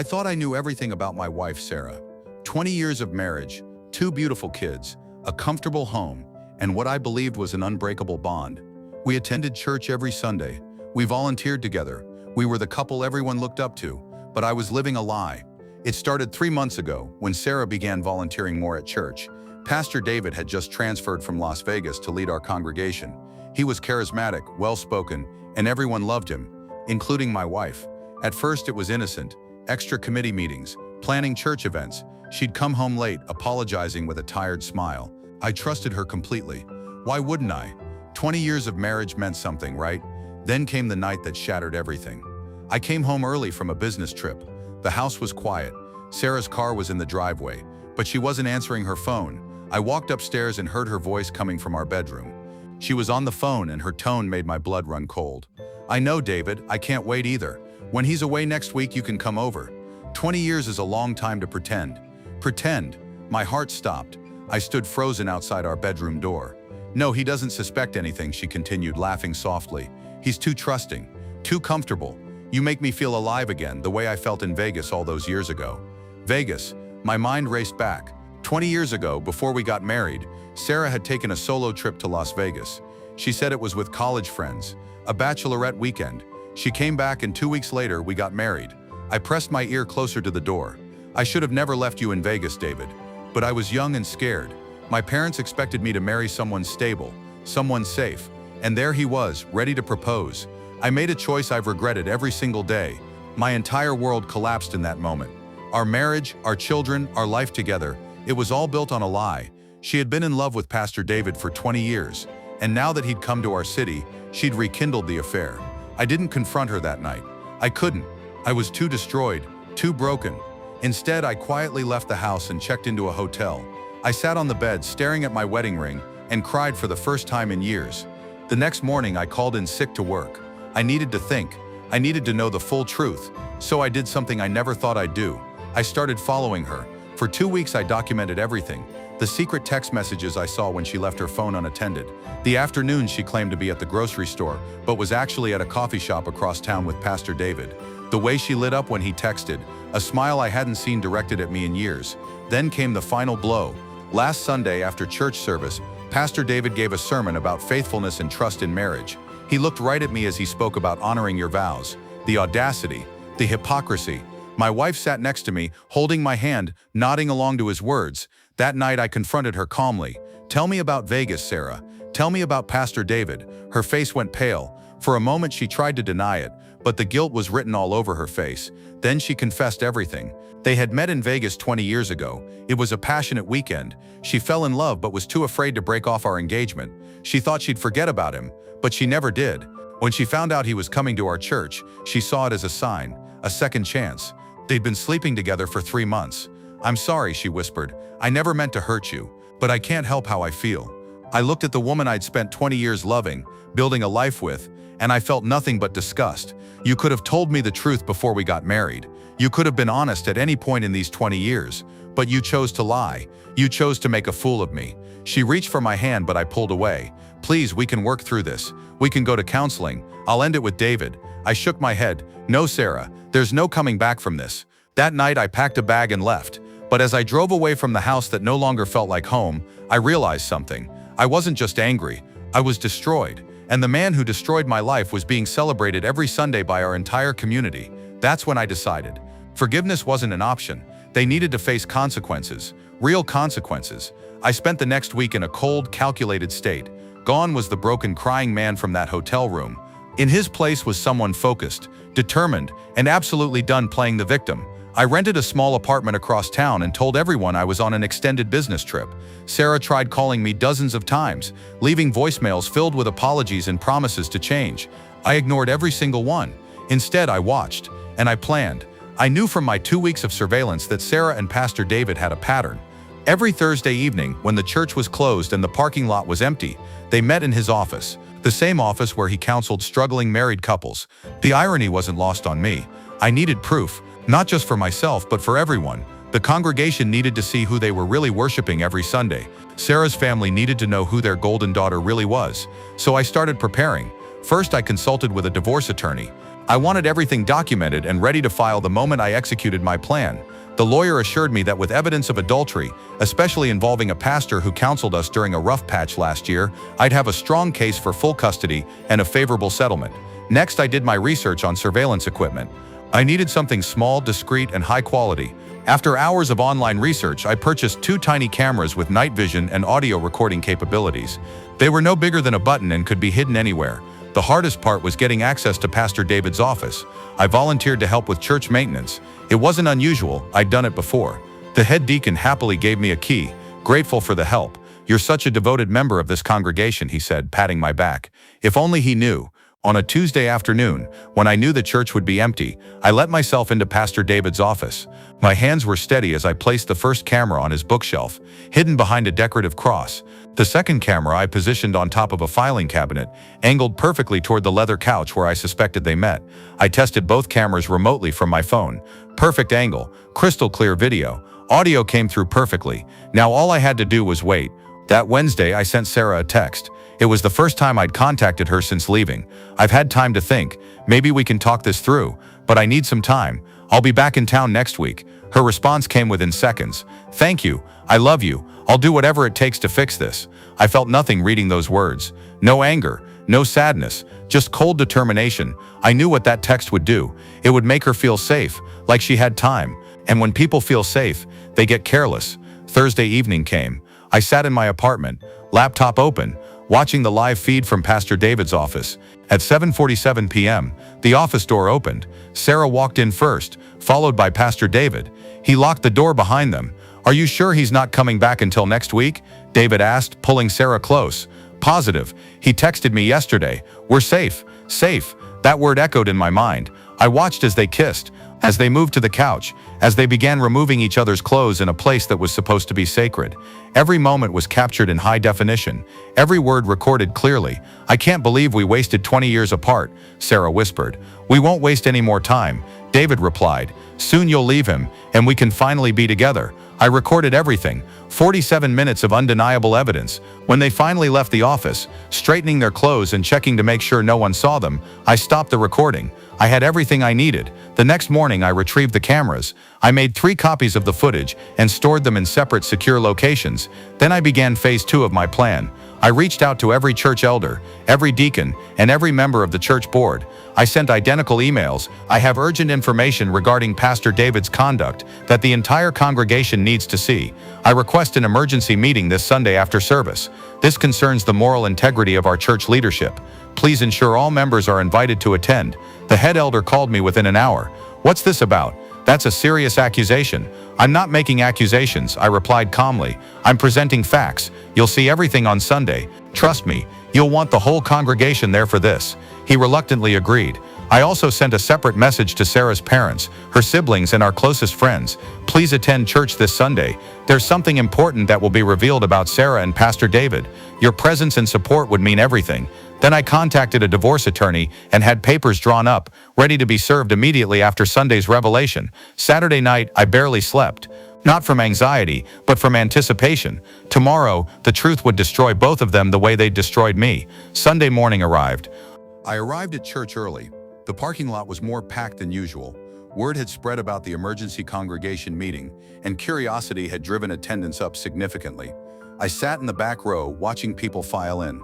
I thought I knew everything about my wife, Sarah. 20 years of marriage, 2 beautiful kids, a comfortable home, and what I believed was an unbreakable bond. We attended church every Sunday. We volunteered together. We were the couple everyone looked up to, but I was living a lie. It started 3 months ago when Sarah began volunteering more at church. Pastor David had just transferred from Las Vegas to lead our congregation. He was charismatic, well-spoken, and everyone loved him, including my wife. At first it was innocent, extra committee meetings, planning church events. She'd come home late, apologizing with a tired smile. I trusted her completely. Why wouldn't I? 20 years of marriage meant something, right? Then came the night that shattered everything. I came home early from a business trip. The house was quiet. Sarah's car was in the driveway, but she wasn't answering her phone. I walked upstairs and heard her voice coming from our bedroom. She was on the phone and her tone made my blood run cold. "I know, David, I can't wait either. When he's away next week, you can come over." 20 years is a long time to pretend. Pretend. My heart stopped. I stood frozen outside our bedroom door. "No, he doesn't suspect anything," she continued, laughing softly. "He's too trusting, too comfortable. You make me feel alive again, the way I felt in Vegas all those years ago." Vegas. My mind raced back. 20 years ago, before we got married, Sarah had taken a solo trip to Las Vegas. She said it was with college friends, a bachelorette weekend. She came back and 2 weeks later, we got married. I pressed my ear closer to the door. "I should have never left you in Vegas, David." But I was young and scared. My parents expected me to marry someone stable, someone safe. And there he was, ready to propose. I made a choice I've regretted every single day. My entire world collapsed in that moment. Our marriage, our children, our life together, it was all built on a lie. She had been in love with Pastor David for 20 years, and now that he'd come to our city, she'd rekindled the affair. I didn't confront her that night. I couldn't. I was too destroyed, too broken. Instead, I quietly left the house and checked into a hotel. I sat on the bed staring at my wedding ring and cried for the first time in years. The next morning, I called in sick to work. I needed to think. I needed to know the full truth. So I did something I never thought I'd do. I started following her. For 2 weeks, I documented everything. The secret text messages I saw when she left her phone unattended. The afternoons she claimed to be at the grocery store, but was actually at a coffee shop across town with Pastor David. The way she lit up when he texted, a smile I hadn't seen directed at me in years. Then came the final blow. Last Sunday after church service, Pastor David gave a sermon about faithfulness and trust in marriage. He looked right at me as he spoke about honoring your vows. The audacity, the hypocrisy. My wife sat next to me, holding my hand, nodding along to his words. That night I confronted her calmly. "Tell me about Vegas, Sarah. Tell me about Pastor David." Her face went pale. For a moment she tried to deny it, but the guilt was written all over her face. Then she confessed everything. They had met in Vegas 20 years ago. It was a passionate weekend. She fell in love but was too afraid to break off our engagement. She thought she'd forget about him, but she never did. When she found out he was coming to our church, she saw it as a sign, a second chance. They'd been sleeping together for 3 months. "I'm sorry," she whispered. "I never meant to hurt you, but I can't help how I feel." I looked at the woman I'd spent 20 years loving, building a life with, and I felt nothing but disgust. "You could have told me the truth before we got married. You could have been honest at any point in these 20 years, but you chose to lie. You chose to make a fool of me." She reached for my hand, but I pulled away. "Please, we can work through this. We can go to counseling. I'll end it with David." I shook my head. "No, Sarah, there's no coming back from this." That night I packed a bag and left. But as I drove away from the house that no longer felt like home, I realized something. I wasn't just angry. I was destroyed. And the man who destroyed my life was being celebrated every Sunday by our entire community. That's when I decided. Forgiveness wasn't an option. They needed to face consequences. Real consequences. I spent the next week in a cold, calculated state. Gone was the broken, crying man from that hotel room. In his place was someone focused, determined, and absolutely done playing the victim. I rented a small apartment across town and told everyone I was on an extended business trip. Sarah tried calling me dozens of times, leaving voicemails filled with apologies and promises to change. I ignored every single one. Instead, I watched, and I planned. I knew from my 2 weeks of surveillance that Sarah and Pastor David had a pattern. Every Thursday evening, when the church was closed and the parking lot was empty, they met in his office, the same office where he counseled struggling married couples. The irony wasn't lost on me. I needed proof, not just for myself but for everyone. The congregation needed to see who they were really worshiping every Sunday. Sarah's family needed to know who their golden daughter really was. So I started preparing. First, I consulted with a divorce attorney. I wanted everything documented and ready to file the moment I executed my plan. The lawyer assured me that with evidence of adultery, especially involving a pastor who counseled us during a rough patch last year, I'd have a strong case for full custody and a favorable settlement. Next, I did my research on surveillance equipment. I needed something small, discreet, and high quality. After hours of online research, I purchased 2 tiny cameras with night vision and audio recording capabilities. They were no bigger than a button and could be hidden anywhere. The hardest part was getting access to Pastor David's office. I volunteered to help with church maintenance. It wasn't unusual, I'd done it before. The head deacon happily gave me a key, grateful for the help. "You're such a devoted member of this congregation," he said, patting my back. If only he knew. On a Tuesday afternoon, when I knew the church would be empty, I let myself into Pastor David's office. My hands were steady as I placed the first camera on his bookshelf, hidden behind a decorative cross. The second camera I positioned on top of a filing cabinet, angled perfectly toward the leather couch where I suspected they met. I tested both cameras remotely from my phone. Perfect angle, crystal clear video. Audio came through perfectly. Now all I had to do was wait. That Wednesday, I sent Sarah a text. It was the first time I'd contacted her since leaving. "I've had time to think. Maybe we can talk this through, but I need some time. I'll be back in town next week." Her response came within seconds. "Thank you. I love you. I'll do whatever it takes to fix this." I felt nothing reading those words. No anger, no sadness, just cold determination. I knew what that text would do. It would make her feel safe, like she had time. And when people feel safe, they get careless. Thursday evening came. I sat in my apartment, laptop open, watching the live feed from Pastor David's office. At 7:47 p.m., the office door opened. Sarah walked in first, followed by Pastor David. He locked the door behind them. "Are you sure he's not coming back until next week?" David asked, pulling Sarah close. "Positive. He texted me yesterday. We're safe. Safe." That word echoed in my mind. I watched as they kissed, as they moved to the couch, as they began removing each other's clothes in a place that was supposed to be sacred. Every moment was captured in high definition, every word recorded clearly. "I can't believe we wasted 20 years apart," Sarah whispered. "We won't waste any more time," David replied. "Soon you'll leave him, and we can finally be together." I recorded everything, 47 minutes of undeniable evidence. When they finally left the office, straightening their clothes and checking to make sure no one saw them, I stopped the recording. I had everything I needed. The next morning I retrieved the cameras. I made 3 copies of the footage and stored them in separate secure locations. Then I began phase 2 of my plan. I reached out to every church elder, every deacon, and every member of the church board. I sent identical emails. "I have urgent information regarding Pastor David's conduct that the entire congregation needs to see. I request an emergency meeting this Sunday after service. This concerns the moral integrity of our church leadership. Please ensure all members are invited to attend." The head elder called me within an hour. "What's this about?" "That's a serious accusation." "I'm not making accusations," I replied calmly. "I'm presenting facts. You'll see everything on Sunday. Trust me, you'll want the whole congregation there for this." He reluctantly agreed. I also sent a separate message to Sarah's parents, her siblings, and our closest friends. "Please attend church this Sunday. There's something important that will be revealed about Sarah and Pastor David. Your presence and support would mean everything." Then I contacted a divorce attorney and had papers drawn up, ready to be served immediately after Sunday's revelation. Saturday night, I barely slept. Not from anxiety, but from anticipation. Tomorrow, the truth would destroy both of them the way they destroyed me. Sunday morning arrived. I arrived at church early. The parking lot was more packed than usual. Word had spread about the emergency congregation meeting, and curiosity had driven attendance up significantly. I sat in the back row, watching people file in.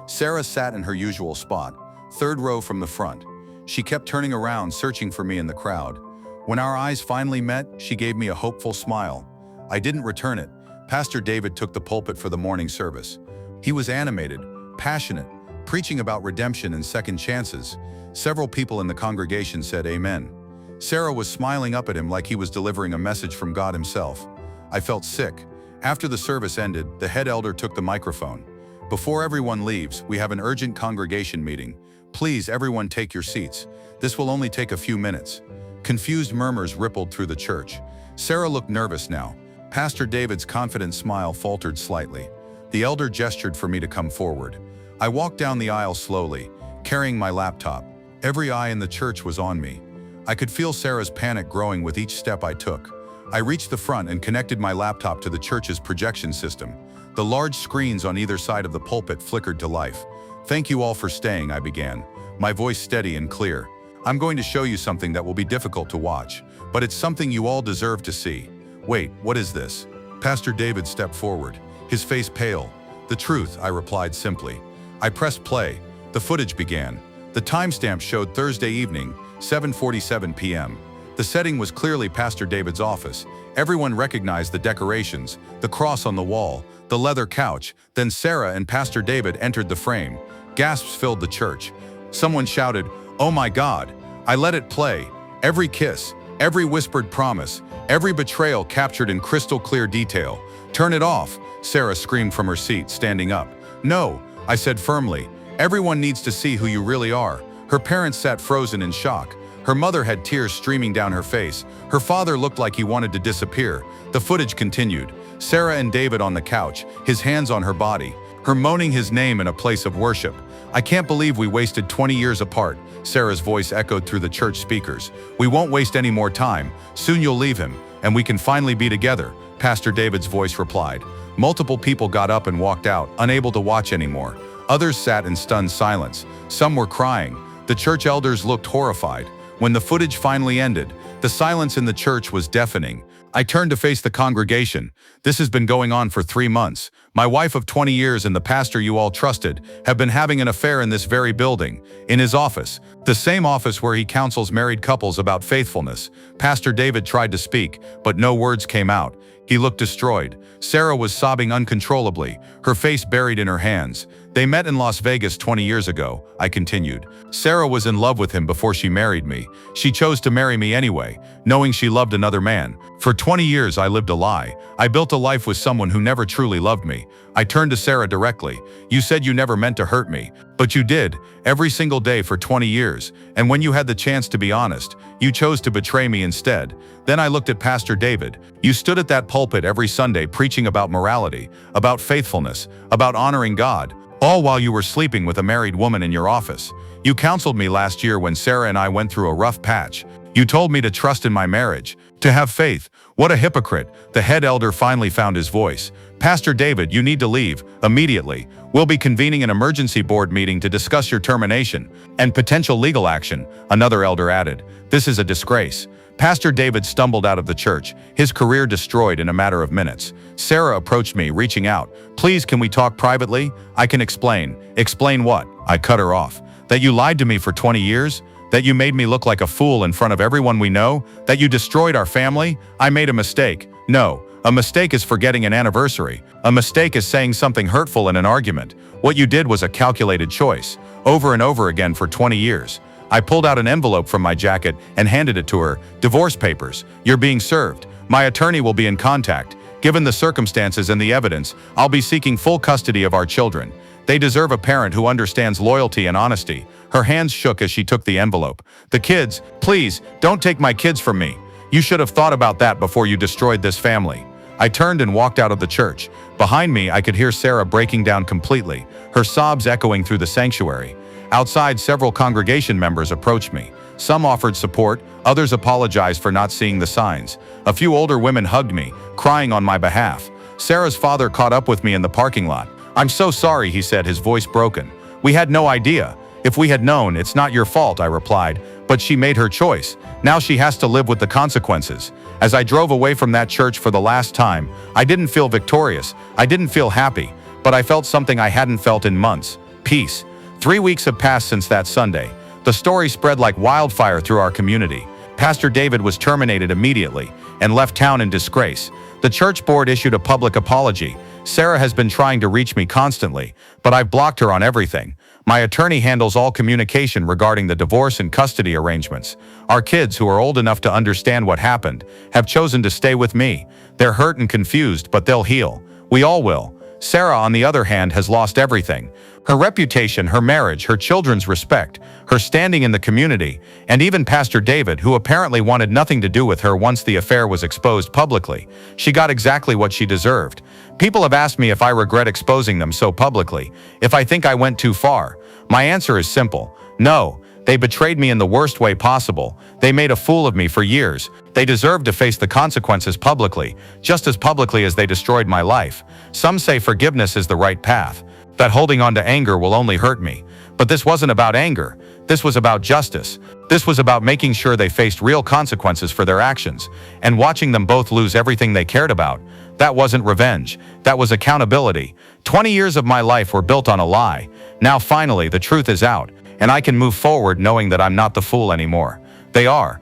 Sarah sat in her usual spot, 3rd row from the front. She kept turning around, searching for me in the crowd. When our eyes finally met, she gave me a hopeful smile. I didn't return it. Pastor David took the pulpit for the morning service. He was animated, passionate, preaching about redemption and second chances. Several people in the congregation said amen. Sarah was smiling up at him like he was delivering a message from God himself. I felt sick. After the service ended, the head elder took the microphone. "Before everyone leaves, we have an urgent congregation meeting. Please, everyone, take your seats. This will only take a few minutes." Confused murmurs rippled through the church. Sarah looked nervous now. Pastor David's confident smile faltered slightly. The elder gestured for me to come forward. I walked down the aisle slowly, carrying my laptop. Every eye in the church was on me. I could feel Sarah's panic growing with each step I took. I reached the front and connected my laptop to the church's projection system. The large screens on either side of the pulpit flickered to life. "Thank you all for staying," I began, my voice steady and clear. I'm going to show you something that will be difficult to watch, but it's something you all deserve to see. Wait, what is this? Pastor David stepped forward, his face pale. The truth, I replied simply. I pressed play. The footage began. The timestamp showed Thursday evening, 7:47 p.m. The setting was clearly Pastor David's office. Everyone recognized the decorations, the cross on the wall, the leather couch. Then Sarah and Pastor David entered the frame. Gasps filled the church. Someone shouted, "Oh my God!" I let it play. Every kiss, every whispered promise, every betrayal captured in crystal clear detail. "Turn it off," Sarah screamed from her seat, standing up. "No," I said firmly. "Everyone needs to see who you really are." Her parents sat frozen in shock. Her mother had tears streaming down her face. Her father looked like he wanted to disappear. The footage continued. Sarah and David on the couch, his hands on her body, her moaning his name in a place of worship. "I can't believe we wasted 20 years apart," Sarah's voice echoed through the church speakers. "We won't waste any more time. Soon you'll leave him, and we can finally be together," Pastor David's voice replied. Multiple people got up and walked out, unable to watch anymore. Others sat in stunned silence. Some were crying. The church elders looked horrified. When the footage finally ended, the silence in the church was deafening. I turned to face the congregation. "This has been going on for 3 months. My wife of 20 years and the pastor you all trusted have been having an affair in this very building, in his office, the same office where he counsels married couples about faithfulness." Pastor David tried to speak, but no words came out. He looked destroyed. Sarah was sobbing uncontrollably, her face buried in her hands. "They met in Las Vegas 20 years ago," I continued. "Sarah was in love with him before she married me. She chose to marry me anyway, knowing she loved another man. For 20 years I lived a lie. I built a life with someone who never truly loved me." I turned to Sarah directly. "You said you never meant to hurt me, but you did, every single day for 20 years, and when you had the chance to be honest, you chose to betray me instead." Then I looked at Pastor David. "You stood at that pulpit every Sunday preaching about morality, about faithfulness, about honoring God, all while you were sleeping with a married woman in your office. You counseled me last year when Sarah and I went through a rough patch. You told me to trust in my marriage, to have faith." What a hypocrite. The head elder finally found his voice. "Pastor David, you need to leave, immediately. We'll be convening an emergency board meeting to discuss your termination and potential legal action," another elder added. "This is a disgrace." Pastor David stumbled out of the church, his career destroyed in a matter of minutes. Sarah approached me, reaching out. "Please, can we talk privately? I can explain." "Explain what?" I cut her off. "That you lied to me for 20 years? That you made me look like a fool in front of everyone we know? That you destroyed our family? I made a mistake." "No, a mistake is forgetting an anniversary. A mistake is saying something hurtful in an argument. What you did was a calculated choice, over and over again for 20 years. I pulled out an envelope from my jacket and handed it to her. "Divorce papers. You're being served. My attorney will be in contact. Given the circumstances and the evidence, I'll be seeking full custody of our children. They deserve a parent who understands loyalty and honesty." Her hands shook as she took the envelope. "The kids, please, don't take my kids from me. You should have thought about that before you destroyed this family." I turned and walked out of the church. Behind me, I could hear Sarah breaking down completely, her sobs echoing through the sanctuary. Outside, several congregation members approached me. Some offered support, others apologized for not seeing the signs. A few older women hugged me, crying on my behalf. Sarah's father caught up with me in the parking lot. "I'm so sorry," he said, his voice broken. "We had no idea. If we had known, it's not your fault," I replied. "But she made her choice. Now she has to live with the consequences." As I drove away from that church for the last time, I didn't feel victorious. I didn't feel happy, but I felt something I hadn't felt in months: peace. 3 weeks have passed since that Sunday. The story spread like wildfire through our community. Pastor David was terminated immediately and left town in disgrace. The church board issued a public apology. Sarah has been trying to reach me constantly, but I've blocked her on everything. My attorney handles all communication regarding the divorce and custody arrangements. Our kids, who are old enough to understand what happened, have chosen to stay with me. They're hurt and confused, but they'll heal. We all will. Sarah, on the other hand, has lost everything: her reputation, her marriage, her children's respect, her standing in the community, and even Pastor David, who apparently wanted nothing to do with her once the affair was exposed publicly. She got exactly what she deserved. People have asked me if I regret exposing them so publicly, if I think I went too far. My answer is simple: no. They betrayed me in the worst way possible. They made a fool of me for years. They deserve to face the consequences publicly, just as publicly as they destroyed my life. Some say forgiveness is the right path, that holding on to anger will only hurt me. But this wasn't about anger. This was about justice. This was about making sure they faced real consequences for their actions, and watching them both lose everything they cared about. That wasn't revenge. That was accountability. 20 years of my life were built on a lie. Now finally, the truth is out, and I can move forward knowing that I'm not the fool anymore. They are.